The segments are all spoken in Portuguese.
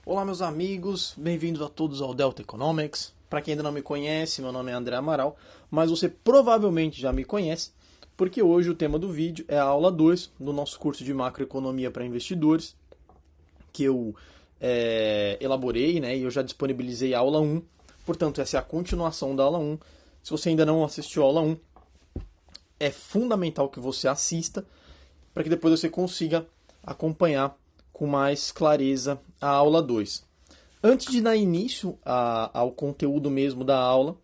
Olá meus amigos, bem-vindos a todos ao Delta Economics. Para quem ainda não me conhece, meu nome é André Amaral, mas você provavelmente já me conhece, porque hoje o tema do vídeo é a aula 2 do nosso curso de macroeconomia para investidores, que eu elaborei, né, e eu já disponibilizei a aula 1, portanto essa é a continuação da aula 1. Se você ainda não assistiu a aula 1, é fundamental que você assista, para que depois você consiga acompanhar com mais clareza a aula 2. Antes de dar início ao conteúdo mesmo da aula,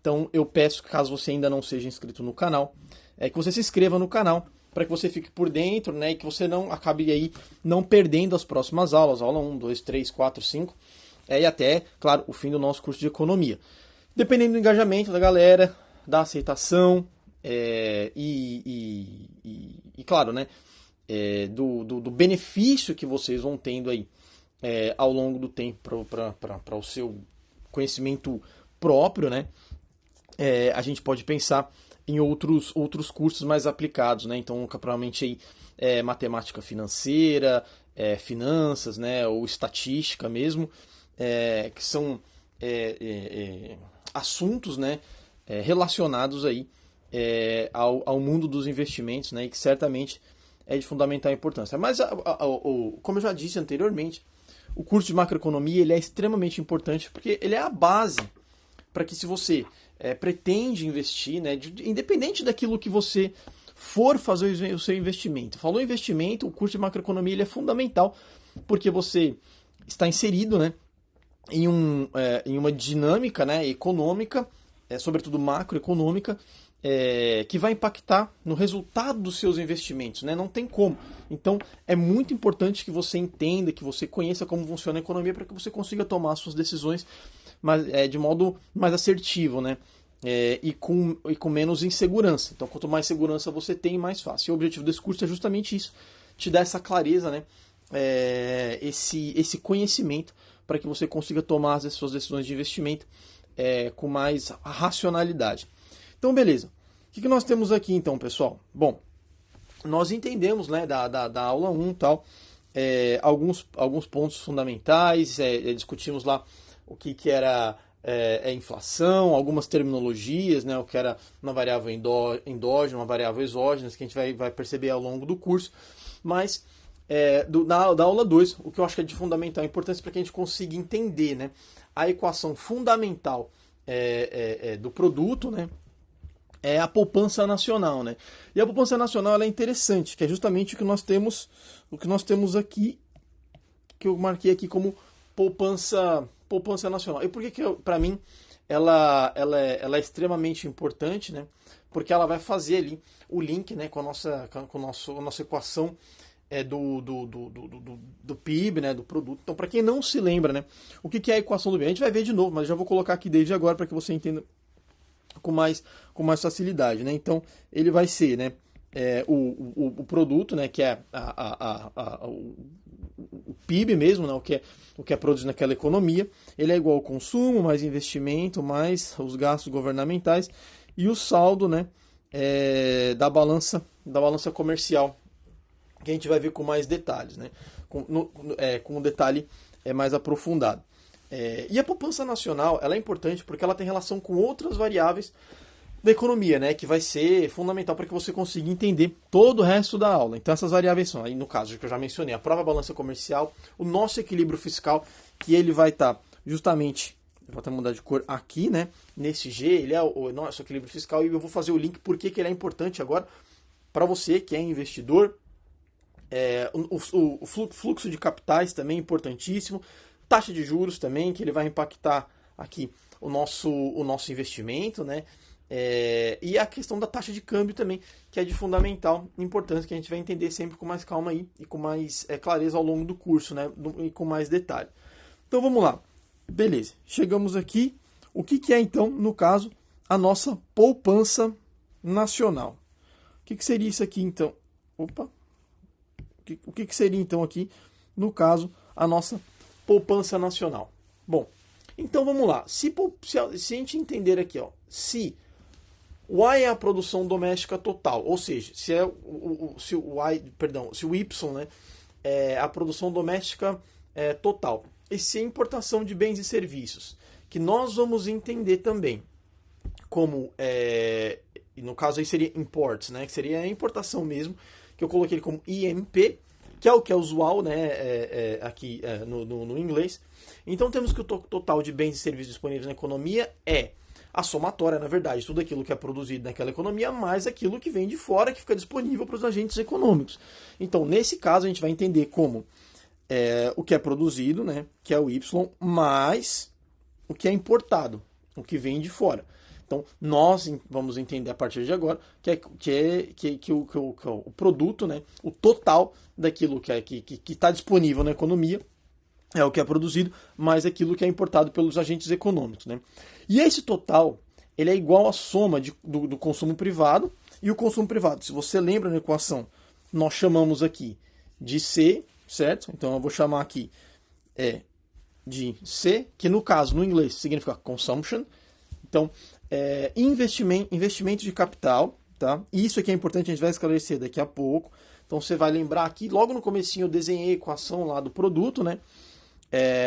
então eu peço que, caso você ainda não seja inscrito no canal, que você se inscreva no canal para que você fique por dentro, né, e que você não acabe aí não perdendo as próximas aulas, aula 1, 2, 3, 4, 5, e até, claro, o fim do nosso curso de economia. Dependendo do engajamento da galera, da aceitação claro, né, do benefício que vocês vão tendo aí ao longo do tempo para o seu conhecimento próprio, né? A gente pode pensar em outros cursos mais aplicados, né? Então, provavelmente aí, matemática financeira, finanças, né? Ou estatística mesmo, que são assuntos, né? Relacionados aí ao mundo dos investimentos, né? E que certamente é de fundamental importância. Mas, como eu já disse anteriormente, o curso de macroeconomia ele é extremamente importante porque ele é a base para que, se você pretende investir, né, independente daquilo que você for fazer o seu investimento. Falou investimento, o curso de macroeconomia ele é fundamental porque você está inserido, né, em uma dinâmica, né, econômica, sobretudo macroeconômica, que vai impactar no resultado dos seus investimentos, né? Não tem como. Então, é muito importante que você entenda, que você conheça como funciona a economia para que você consiga tomar suas decisões de modo mais assertivo, né? E com menos insegurança. Então, quanto mais segurança você tem, mais fácil. E o objetivo desse curso é justamente isso, te dar essa clareza, né? Esse conhecimento para que você consiga tomar as suas decisões de investimento com mais racionalidade. Então, beleza. O que nós temos aqui, então, pessoal? Bom, nós entendemos, né, da aula 1 e tal, alguns pontos fundamentais, discutimos lá o que era inflação, algumas terminologias, né, o que era uma variável endógena, uma variável exógena, que a gente vai perceber ao longo do curso. Mas, da aula 2, o que eu acho que é de fundamental importância para que a gente consiga entender, né, a equação fundamental do produto, né, é a poupança nacional, né? E a poupança nacional ela é interessante, que é justamente o que nós temos aqui, que eu marquei aqui como poupança nacional. E por que para mim ela é extremamente importante, né? Porque ela vai fazer ali o link, né, com a nossa equação do PIB, né, do produto. Então, para quem não se lembra, né, o que é a equação do PIB? A gente vai ver de novo, mas já vou colocar aqui desde agora para que você entenda com mais facilidade, né? Então ele vai ser, né, o produto, né, que é o PIB mesmo, né, o que é produzido naquela economia. Ele é igual ao consumo mais investimento mais os gastos governamentais e o saldo, né, da balança comercial, que a gente vai ver com mais detalhes, né, com um detalhe mais aprofundado. E a poupança nacional ela é importante porque ela tem relação com outras variáveis da economia, né, que vai ser fundamental para que você consiga entender todo o resto da aula. Então essas variáveis são, aí no caso que eu já mencionei, a própria balança comercial, o nosso equilíbrio fiscal, que ele vai estar justamente, eu vou até mudar de cor aqui, né, nesse G, ele é o nosso equilíbrio fiscal, e eu vou fazer o link porque que ele é importante agora para você que é investidor. O fluxo de capitais também é importantíssimo. Taxa de juros também, que ele vai impactar aqui o nosso investimento, né? E a questão da taxa de câmbio também, que é de fundamental importância, que a gente vai entender sempre com mais calma aí e com mais clareza ao longo do curso, né? E com mais detalhe. Então vamos lá. Beleza, chegamos aqui. O que é então, no caso, a nossa poupança nacional? O que seria isso aqui então? Opa! O que seria então aqui, no caso, a nossa poupança nacional? Bom, então vamos lá. Se a gente entender aqui, ó, se Y é a produção doméstica total, ou seja, se o Y, né, é a produção doméstica total, esse importação de bens e serviços, que nós vamos entender também como, no caso aí seria imports, né, que seria a importação mesmo, que eu coloquei ele como IMP, que é o que é usual, né, aqui no inglês. Então temos que o total de bens e serviços disponíveis na economia é a somatória, na verdade, tudo aquilo que é produzido naquela economia, mais aquilo que vem de fora, que fica disponível para os agentes econômicos. Então, nesse caso, a gente vai entender como o que é produzido, né, que é o Y, mais o que é importado, o que vem de fora. Então, nós vamos entender a partir de agora que o produto, né, o total daquilo que está disponível na economia, é o que é produzido, mais aquilo que é importado pelos agentes econômicos, né? E esse total, ele é igual à soma do consumo privado e o consumo privado. Se você lembra na equação, nós chamamos aqui de C, certo? Então eu vou chamar aqui de C, que no caso, no inglês, significa consumption. Então, investimento de capital, tá? Isso aqui é importante, a gente vai esclarecer daqui a pouco. Então você vai lembrar aqui, logo no comecinho eu desenhei a equação lá do produto, né?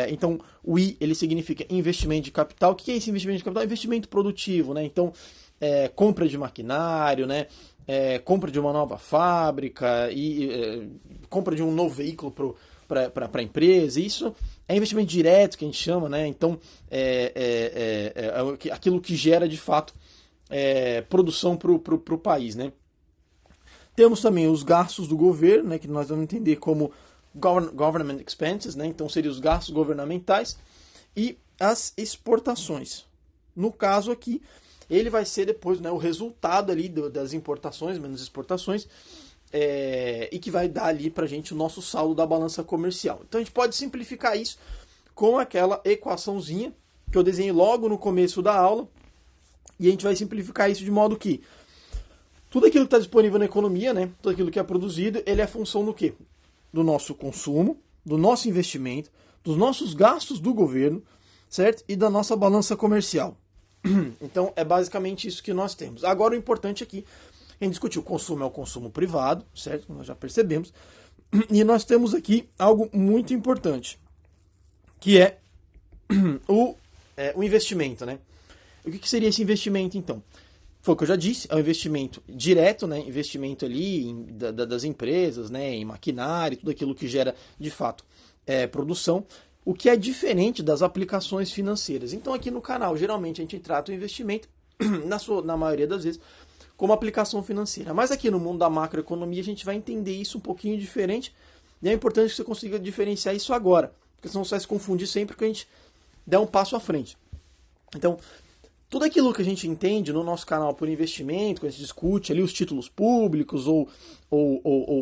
Então, o I, ele significa investimento de capital. O que é esse investimento de capital? Investimento produtivo, né? Então, compra de maquinário, né? Compra de uma nova fábrica e compra de um novo veículo para a empresa. Isso é investimento direto, que a gente chama, né? Então, aquilo que gera, de fato, produção para o país, né? Temos também os gastos do governo, né? Que nós vamos entender como government expenses, né? Então seriam os gastos governamentais, e as exportações. No caso aqui, ele vai ser depois, né, o resultado ali das importações menos exportações, e que vai dar ali pra gente o nosso saldo da balança comercial. Então a gente pode simplificar isso com aquela equaçãozinha que eu desenhei logo no começo da aula, e a gente vai simplificar isso de modo que tudo aquilo que está disponível na economia, né, tudo aquilo que é produzido, ele é função do quê? Do nosso consumo, do nosso investimento, dos nossos gastos do governo, certo? E da nossa balança comercial. Então, é basicamente isso que nós temos. Agora, o importante aqui, a gente discutiu, o consumo é o consumo privado, certo? Nós já percebemos. E nós temos aqui algo muito importante, que é o investimento, né? O que seria esse investimento, então? Foi o que eu já disse, é um investimento direto, né? Investimento ali das empresas, né? Em maquinário, tudo aquilo que gera, de fato, produção, o que é diferente das aplicações financeiras. Então, aqui no canal, geralmente, a gente trata o investimento, na maioria das vezes, como aplicação financeira. Mas aqui no mundo da macroeconomia, a gente vai entender isso um pouquinho diferente, e é importante que você consiga diferenciar isso agora, porque senão você vai se confundir sempre que a gente der um passo à frente. Então, tudo aquilo que a gente entende no nosso canal por investimento, quando a gente discute ali os títulos públicos ou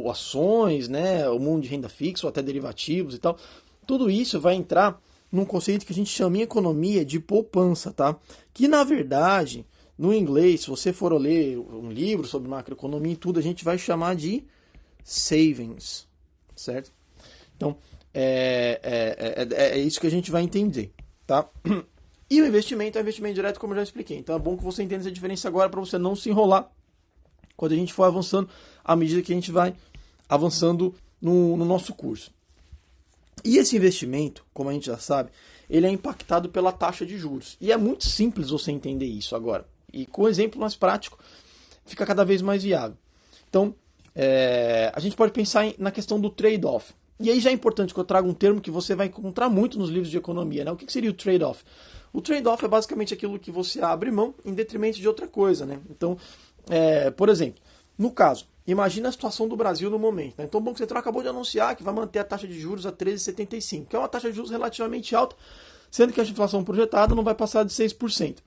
ações, né, o mundo de renda fixa ou até derivativos e tal, tudo isso vai entrar num conceito que a gente chama em economia de poupança, tá? Que na verdade, no inglês, se você for ler um livro sobre macroeconomia e tudo, a gente vai chamar de savings, certo? Então, é isso que a gente vai entender, tá? E o investimento é investimento direto, como eu já expliquei. Então é bom que você entenda essa diferença agora para você não se enrolar quando a gente for avançando, à medida que a gente vai avançando no nosso curso. E esse investimento, como a gente já sabe, ele é impactado pela taxa de juros. E é muito simples você entender isso agora. E com o exemplo mais prático, fica cada vez mais viável. Então, a gente pode pensar na questão do trade-off. E aí já é importante que eu traga um termo que você vai encontrar muito nos livros de economia, né? O que seria o trade-off? O trade-off é basicamente aquilo que você abre mão em detrimento de outra coisa, né? Então, por exemplo, no caso, imagina a situação do Brasil no momento, né? Então o Banco Central acabou de anunciar que vai manter a taxa de juros a 13,75, que é uma taxa de juros relativamente alta, sendo que a inflação projetada não vai passar de 6%.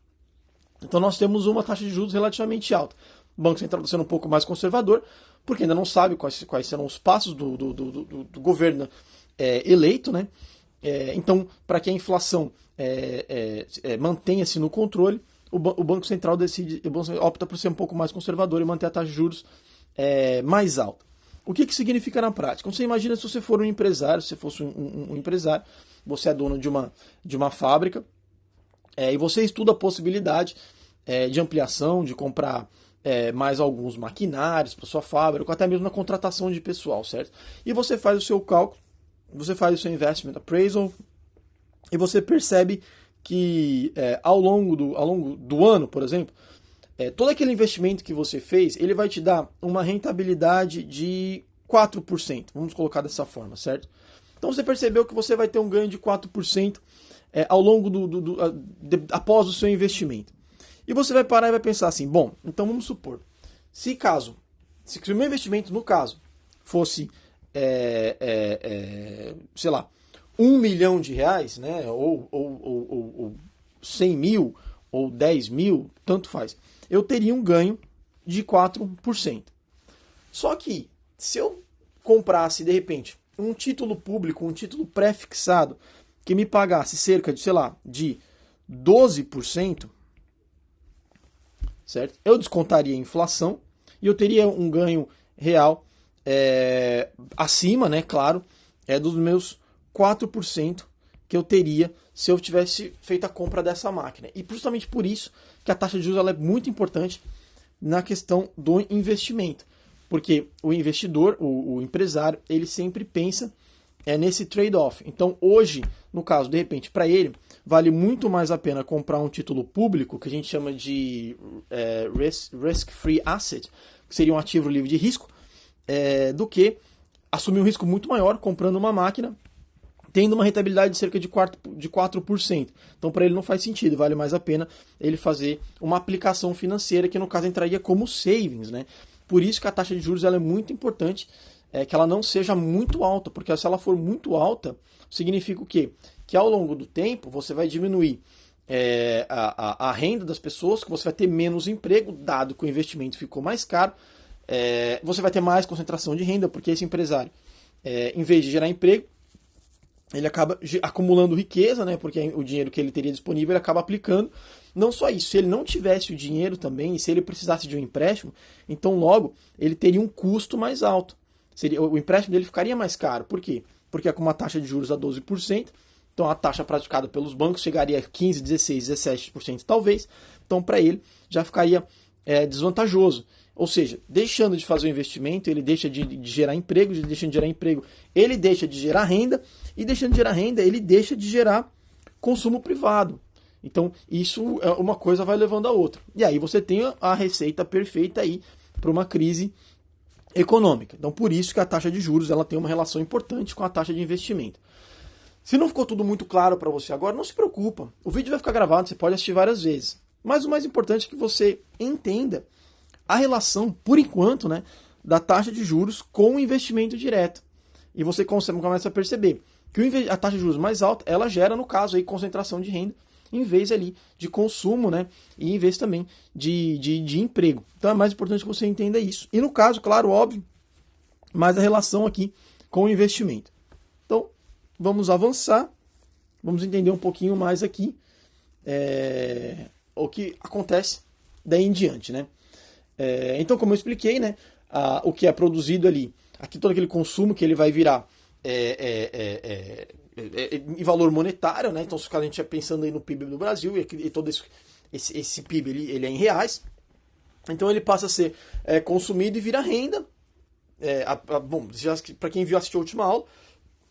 Então nós temos uma taxa de juros relativamente alta. O Banco Central está sendo um pouco mais conservador, porque ainda não sabe quais serão os passos do governo eleito, né? Então, para que a inflação mantenha-se no controle, o Banco Central opta por ser um pouco mais conservador e manter a taxa de juros mais alta. O que significa na prática? Você imagina se você for um empresário, se você fosse um empresário, você é dono de uma fábrica, e você estuda a possibilidade de ampliação, de comprar mais alguns maquinários para sua fábrica, ou até mesmo na contratação de pessoal, certo? E você faz o seu cálculo, você faz o seu investment appraisal, e você percebe que ao longo do ano, por exemplo, todo aquele investimento que você fez, ele vai te dar uma rentabilidade de 4%, vamos colocar dessa forma, certo? Então você percebeu que você vai ter um ganho de 4% ao longo após o seu investimento. E você vai parar e vai pensar assim, bom, então vamos supor, se o meu investimento, no caso, fosse, sei lá, 1 milhão de reais, né, ou 100 mil, ou 10 mil, tanto faz, eu teria um ganho de 4%. Só que, se eu comprasse, de repente, um título público, um título pré-fixado, que me pagasse cerca de, sei lá, de 12%, certo? Eu descontaria a inflação e eu teria um ganho real acima, né, claro, dos meus 4% que eu teria se eu tivesse feito a compra dessa máquina. E justamente por isso que a taxa de juros ela é muito importante na questão do investimento. Porque o investidor, o empresário, ele sempre pensa nesse trade-off. Então, hoje, no caso, de repente, para ele, vale muito mais a pena comprar um título público, que a gente chama de risk-free asset, que seria um ativo livre de risco, do que assumir um risco muito maior comprando uma máquina, tendo uma rentabilidade de cerca de 4%. Então, para ele não faz sentido, vale mais a pena ele fazer uma aplicação financeira, que no caso entraria como savings, né? Por isso que a taxa de juros ela é muito importante, que ela não seja muito alta, porque se ela for muito alta, significa o quê? Que ao longo do tempo você vai diminuir a renda das pessoas, que você vai ter menos emprego, dado que o investimento ficou mais caro, você vai ter mais concentração de renda, porque esse empresário, em vez de gerar emprego, ele acaba acumulando riqueza, né? Porque o dinheiro que ele teria disponível ele acaba aplicando. Não só isso, se ele não tivesse o dinheiro também, e se ele precisasse de um empréstimo, então logo ele teria um custo mais alto. O empréstimo dele ficaria mais caro. Por quê? Porque é com uma taxa de juros a 12%, então a taxa praticada pelos bancos chegaria a 15%, 16%, 17% talvez. Então para ele já ficaria desvantajoso. Ou seja, deixando de fazer o investimento, ele deixa de gerar emprego, deixando de gerar emprego, ele deixa de gerar renda, e deixando de gerar renda, ele deixa de gerar consumo privado. Então, isso é uma coisa vai levando a outra. E aí você tem a receita perfeita aí para uma crise econômica. Então, por isso que a taxa de juros ela tem uma relação importante com a taxa de investimento. Se não ficou tudo muito claro para você agora, não se preocupa. O vídeo vai ficar gravado, você pode assistir várias vezes. Mas o mais importante é que você entenda a relação, por enquanto, né, da taxa de juros com o investimento direto. E você começa a perceber que a taxa de juros mais alta, ela gera, no caso, aí, concentração de renda, em vez ali de consumo, né, e em vez também de emprego. Então é mais importante que você entenda isso. E no caso, claro, óbvio, mais a relação aqui com o investimento. Então, vamos avançar, vamos entender um pouquinho mais aqui o que acontece daí em diante, né? Então, como eu expliquei, né, o que é produzido ali, aqui todo aquele consumo que ele vai virar em valor monetário, né? Então, se a gente estiver pensando aí no PIB do Brasil, e todo esse PIB ele é em reais, então ele passa a ser consumido e vira renda. Bom, para quem viu assistiu a última aula,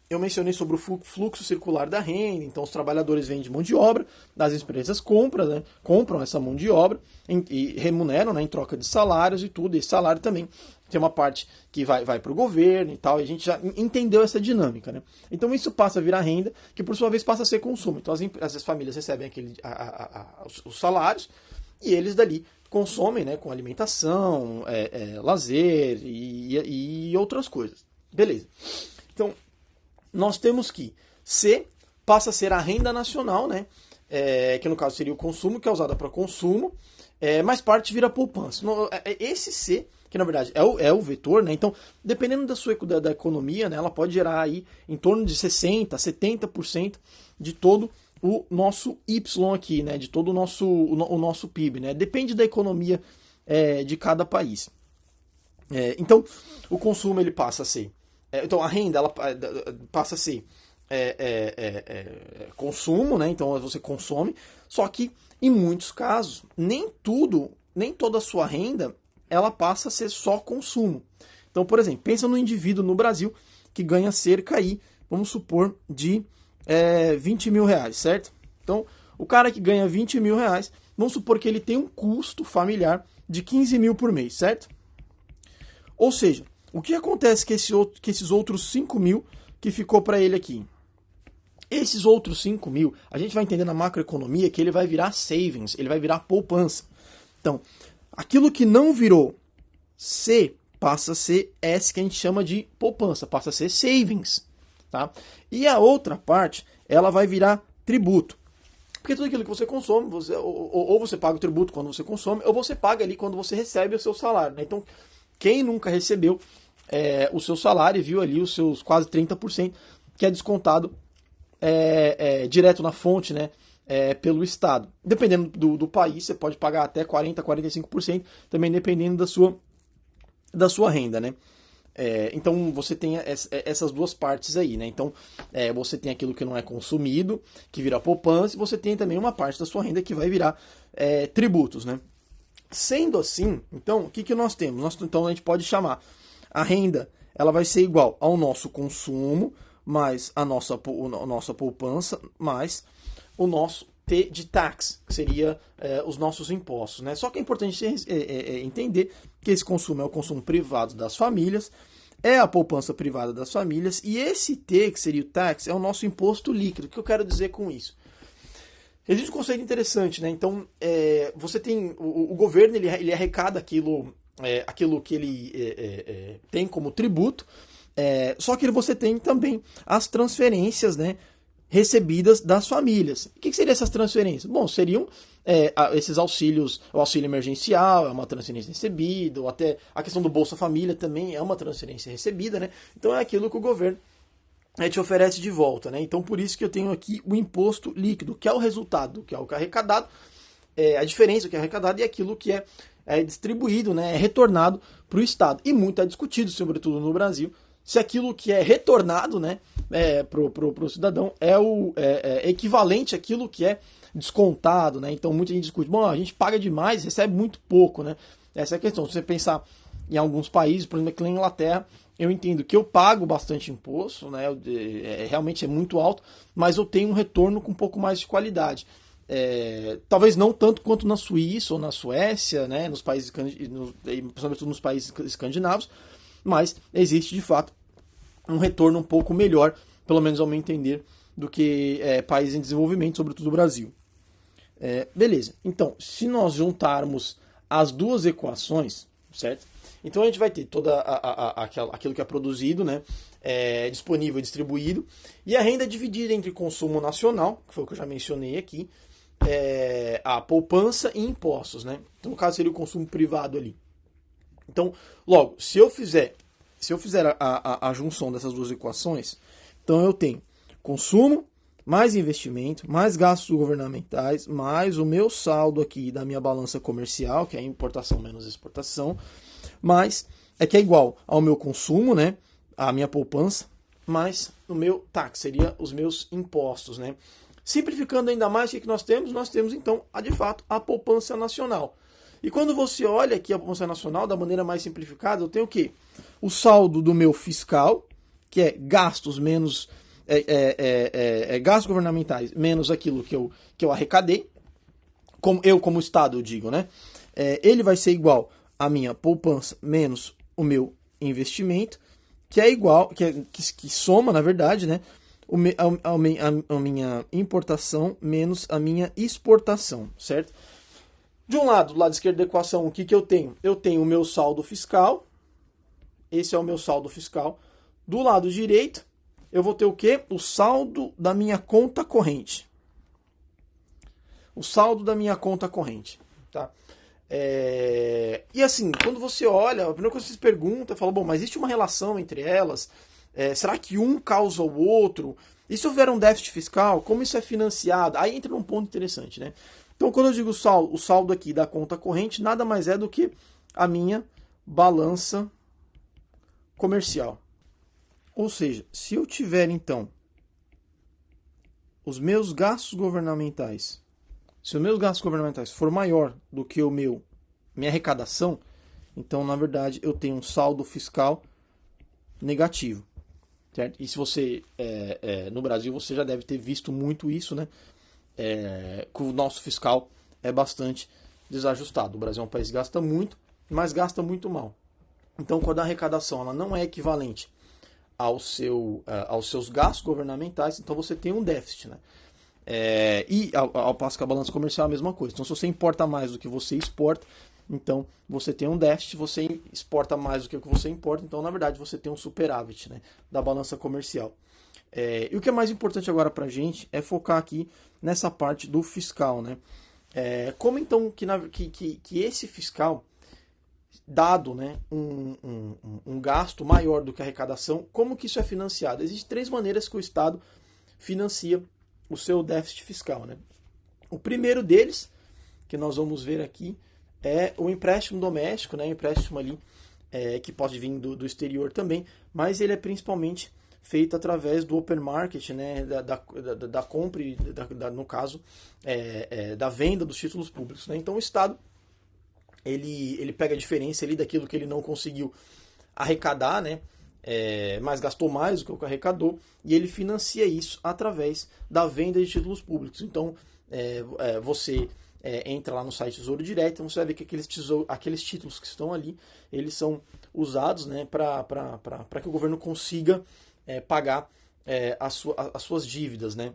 eu mencionei sobre o fluxo circular da renda. Então, os trabalhadores vendem mão de obra, as empresas compram essa mão de obra e remuneram, né, em troca de salários e tudo. E esse salário também tem uma parte que vai para o governo e tal. E a gente já entendeu essa dinâmica, né? Então, isso passa a virar renda, que por sua vez passa a ser consumo. Então, as famílias recebem os salários e eles dali consomem, né, com alimentação, lazer e outras coisas. Beleza. Então, nós temos que C passa a ser a renda nacional, né? Que no caso seria o consumo, que é usada para consumo, mais parte vira poupança. Esse C, que na verdade é o vetor, né? Então, dependendo da economia, né, ela pode gerar aí em torno de 60%, 70% de todo o nosso Y aqui, né? De todo o nosso PIB, né? Depende da economia de cada país. Então, o consumo ele passa a ser... Então, a renda ela passa a ser consumo, né? Então, você consome. Só que, em muitos casos, nem toda a sua renda ela passa a ser só consumo. Então, por exemplo, pensa no indivíduo no Brasil que ganha cerca aí, vamos supor, de 20 mil reais, certo? Então, o cara que ganha 20 mil reais, vamos supor que ele tem um custo familiar de 15 mil por mês, certo? Ou seja, o que acontece com esses outros 5 mil que ficou para ele aqui? Esses outros 5 mil, a gente vai entender na macroeconomia que ele vai virar savings, ele vai virar poupança. Então, aquilo que não virou C passa a ser S, que a gente chama de poupança, passa a ser savings. Tá? E a outra parte, ela vai virar tributo. Porque tudo aquilo que você consome, ou você paga o tributo quando você consome, ou você paga ali quando você recebe o seu salário. Né? Então, quem nunca recebeu o seu salário e viu ali os seus quase 30%, que é descontado direto na fonte, né, pelo Estado. Dependendo do país, você pode pagar até 40%, 45%, também dependendo da sua renda, né? Então você tem essas duas partes aí, né? Então você tem aquilo que não é consumido, que vira poupança, e você tem também uma parte da sua renda que vai virar tributos, né? Sendo assim, então, o que nós temos? Então a gente pode chamar a renda, ela vai ser igual ao nosso consumo, mais a nossa poupança, mais o nosso T de tax, que seria os nossos impostos. Né? Só que é importante entender que esse consumo é o consumo privado das famílias, é a poupança privada das famílias, e esse T, que seria o tax, é o nosso imposto líquido. O que eu quero dizer com isso? Existe um conceito interessante, né? Então, você tem o governo, ele arrecada aquilo que ele tem como tributo, só que você tem também as transferências, né, recebidas das famílias. O que seriam essas transferências? Bom, seriam esses auxílios, o auxílio emergencial é uma transferência recebida, ou até a questão do Bolsa Família também é uma transferência recebida, né? Então é aquilo que o governo te oferece de volta, né? Então por isso que eu tenho aqui o imposto líquido, que é o resultado, que é o que é arrecadado, a diferença do que é arrecadado e aquilo que é distribuído, né? É retornado para o Estado. E muito é discutido, sobretudo no Brasil, se aquilo que é retornado, né, pro cidadão é equivalente àquilo que é descontado, né? Então muita gente discute, bom, a gente paga demais, recebe muito pouco, né? Essa é a questão. Se você pensar em alguns países, por exemplo, aqui na Inglaterra, eu entendo que eu pago bastante imposto, né? Realmente é muito alto, mas eu tenho um retorno com um pouco mais de qualidade. Talvez não tanto quanto na Suíça ou na Suécia, né? Nos países, principalmente nos países escandinavos, mas existe de fato um retorno um pouco melhor, pelo menos ao meu entender, do que países em desenvolvimento, sobretudo o Brasil. Beleza, então, se nós juntarmos as duas equações, certo? Então a gente vai ter toda aquilo que é produzido, né, disponível e distribuído, e a renda dividida entre consumo nacional, que foi o que eu já mencionei aqui, a poupança e impostos, né? Então no caso seria o consumo privado ali. Então, logo, se eu fizer a junção dessas duas equações, então eu tenho consumo, mais investimento, mais gastos governamentais, mais o meu saldo aqui da minha balança comercial, que é importação menos exportação, mais que é igual ao meu consumo, né, a minha poupança, mais o meu tax, seria os meus impostos, né? Simplificando ainda mais, o que nós temos? Nós temos, então, de fato, a poupança nacional. E quando você olha aqui a poupança nacional, da maneira mais simplificada, eu tenho o quê? O saldo do meu fiscal, que é gastos menos gastos governamentais menos aquilo que eu arrecadei, como Estado, eu digo, né? Ele vai ser igual à minha poupança menos o meu investimento, que é igual, que soma, na verdade, né? A minha importação menos a minha exportação, certo? De um lado, do lado esquerdo da equação, o que eu tenho? Eu tenho o meu saldo fiscal, esse é o meu saldo fiscal. Do lado direito, eu vou ter o quê? O saldo da minha conta corrente. O saldo da minha conta corrente, tá? E assim, quando você olha, a primeira coisa que você se pergunta, fala, bom, mas existe uma relação entre elas? Será que um causa o outro? E se houver um déficit fiscal, como isso é financiado? Aí entra num ponto interessante, né? Então, quando eu digo o saldo aqui da conta corrente, nada mais é do que a minha balança comercial. Ou seja, se eu tiver, então, os meus gastos governamentais, se os meus gastos governamentais for maior do que minha arrecadação, então, na verdade, eu tenho um saldo fiscal negativo. certo? E se você, no Brasil, você já deve ter visto muito isso, né? Que o nosso fiscal é bastante desajustado. O Brasil é um país que gasta muito, mas gasta muito mal. Então, quando a arrecadação ela não é equivalente aos seus gastos governamentais, então você tem um déficit, né? E ao passo que a balança comercial é a mesma coisa. Então, se você importa mais do que você exporta, então você tem um déficit, você exporta mais do que o que você importa, então na verdade você tem um superávit, né, da balança comercial. E o que é mais importante agora para a gente é focar aqui nessa parte do fiscal, né? Como então que esse fiscal, dado, né, um gasto maior do que a arrecadação, como que isso é financiado? Existem três maneiras que o Estado financia o seu déficit fiscal, né? O primeiro deles, que nós vamos ver aqui, é o empréstimo doméstico, né? Empréstimo ali que pode vir do exterior também, mas ele é principalmente feito através do open market, né? Da compra, no caso, da venda dos títulos públicos, né? Então o Estado ele pega a diferença ali daquilo que ele não conseguiu arrecadar, né? Mas gastou mais do que arrecadou, e ele financia isso através da venda de títulos públicos. Então, você entra lá no site Tesouro Direto, então você vai ver que aqueles títulos que estão ali, eles são usados, né, para que o governo consiga pagar as suas dívidas, né?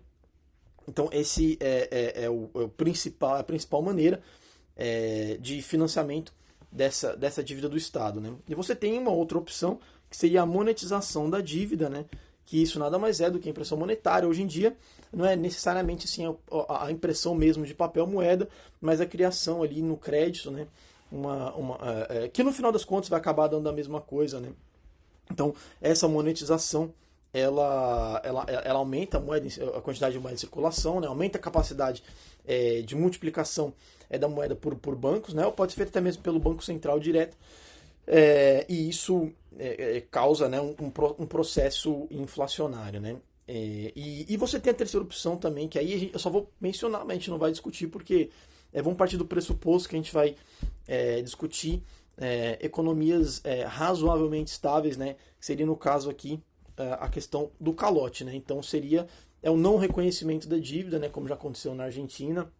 Então, esse é a principal maneira de financiamento dessa dívida do Estado, né? E você tem uma outra opção, que seria a monetização da dívida, né? Que isso nada mais é do que a impressão monetária. Hoje em dia não é necessariamente assim, a impressão mesmo de papel moeda, mas a criação ali no crédito, né? Que no final das contas vai acabar dando a mesma coisa, né? Então, essa monetização ela aumenta a quantidade de moeda em circulação, né? Aumenta a capacidade de multiplicação da moeda por bancos, né? Ou pode ser feito até mesmo pelo Banco Central direto. E isso causa, né, um processo inflacionário, né? E você tem a terceira opção também, que aí eu só vou mencionar, mas a gente não vai discutir, porque vamos partir do pressuposto que a gente vai discutir economias razoavelmente estáveis, né? Que seria, no caso aqui, a questão do calote, né? Então seria o não reconhecimento da dívida, né? Como já aconteceu na Argentina,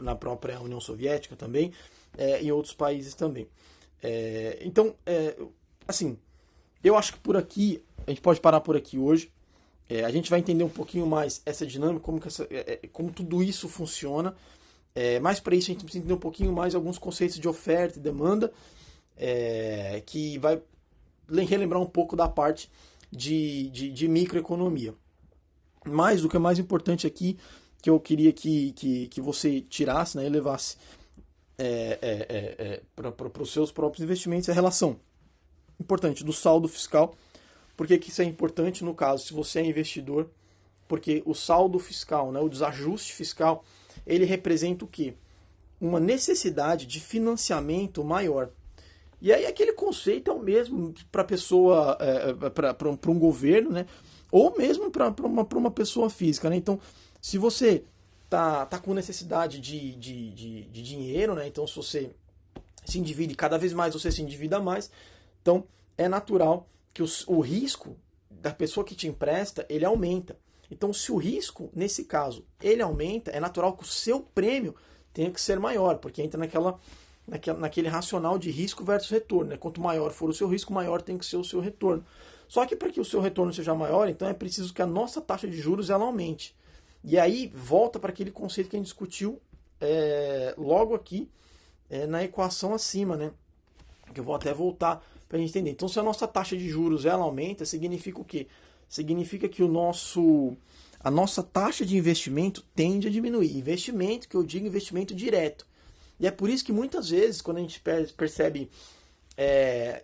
na própria União Soviética também, em outros países também. Então, assim, eu acho que por aqui, a gente pode parar por aqui hoje. A gente vai entender um pouquinho mais essa dinâmica, como tudo isso funciona. Mas para isso a gente precisa entender um pouquinho mais alguns conceitos de oferta e demanda, que vai relembrar um pouco da parte de microeconomia. Mas o que é mais importante aqui, que eu queria que você tirasse, né, e levasse para os seus próprios investimentos, é a relação importante do saldo fiscal. Por que isso é importante no caso, se você é investidor? Porque o saldo fiscal, né, o desajuste fiscal, ele representa o quê? Uma necessidade de financiamento maior. E aí aquele conceito é o mesmo para pessoa, para um governo, né, ou mesmo para uma pessoa física, né? Então, se você tá com necessidade de dinheiro, né? Então, se você se endivida, cada vez mais você se endivida mais, então é natural que o risco da pessoa que te empresta, ele aumenta. Então, se o risco, nesse caso, ele aumenta, é natural que o seu prêmio tenha que ser maior, porque entra naquele racional de risco versus retorno, né? Quanto maior for o seu risco, maior tem que ser o seu retorno. Só que para que o seu retorno seja maior, então é preciso que a nossa taxa de juros ela aumente. E aí volta para aquele conceito que a gente discutiu logo aqui na equação acima, né? Que eu vou até voltar para a gente entender. Então, se a nossa taxa de juros ela aumenta, significa o quê? Significa que a nossa taxa de investimento tende a diminuir. Investimento, que eu digo investimento direto. E é por isso que muitas vezes, quando a gente percebe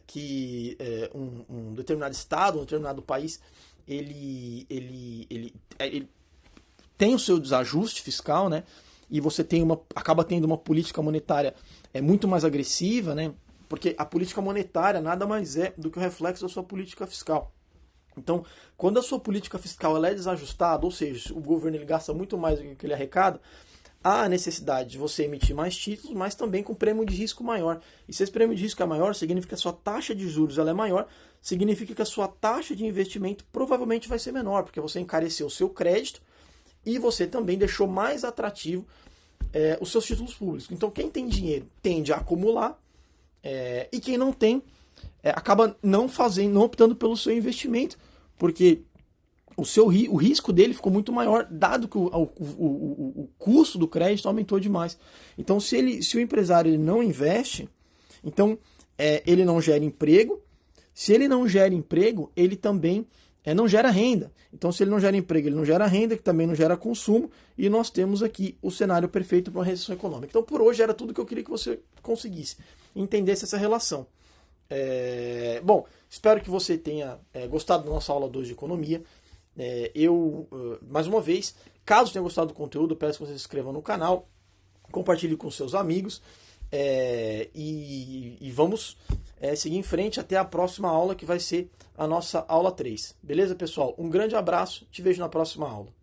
que um determinado estado, um determinado país, ele tem o seu desajuste fiscal, né? E você acaba tendo uma política monetária muito mais agressiva, né? Porque a política monetária nada mais é do que o reflexo da sua política fiscal. Então, quando a sua política fiscal ela é desajustada, ou seja, o governo ele gasta muito mais do que ele arrecada, há a necessidade de você emitir mais títulos, mas também com prêmio de risco maior. E se esse prêmio de risco é maior, significa que a sua taxa de juros ela é maior, significa que a sua taxa de investimento provavelmente vai ser menor, porque você encareceu o seu crédito e você também deixou mais atrativo os seus títulos públicos. Então, quem tem dinheiro tende a acumular e quem não tem acaba não optando pelo seu investimento, porque o risco dele ficou muito maior, dado que o custo do crédito aumentou demais. Então, se o empresário ele não investe, então ele não gera emprego. Se ele não gera emprego, ele também não gera renda. Então, se ele não gera emprego, ele não gera renda, que também não gera consumo, e nós temos aqui o cenário perfeito para uma recessão econômica. Então, por hoje, era tudo que eu queria que você conseguisse, entendesse essa relação. Bom, espero que você tenha gostado da nossa aula 2 de economia. Mais uma vez, caso tenha gostado do conteúdo, eu peço que você se inscreva no canal, compartilhe com seus amigos e vamos seguir em frente até a próxima aula, que vai ser a nossa aula 3. Beleza, pessoal? Um grande abraço, te vejo na próxima aula.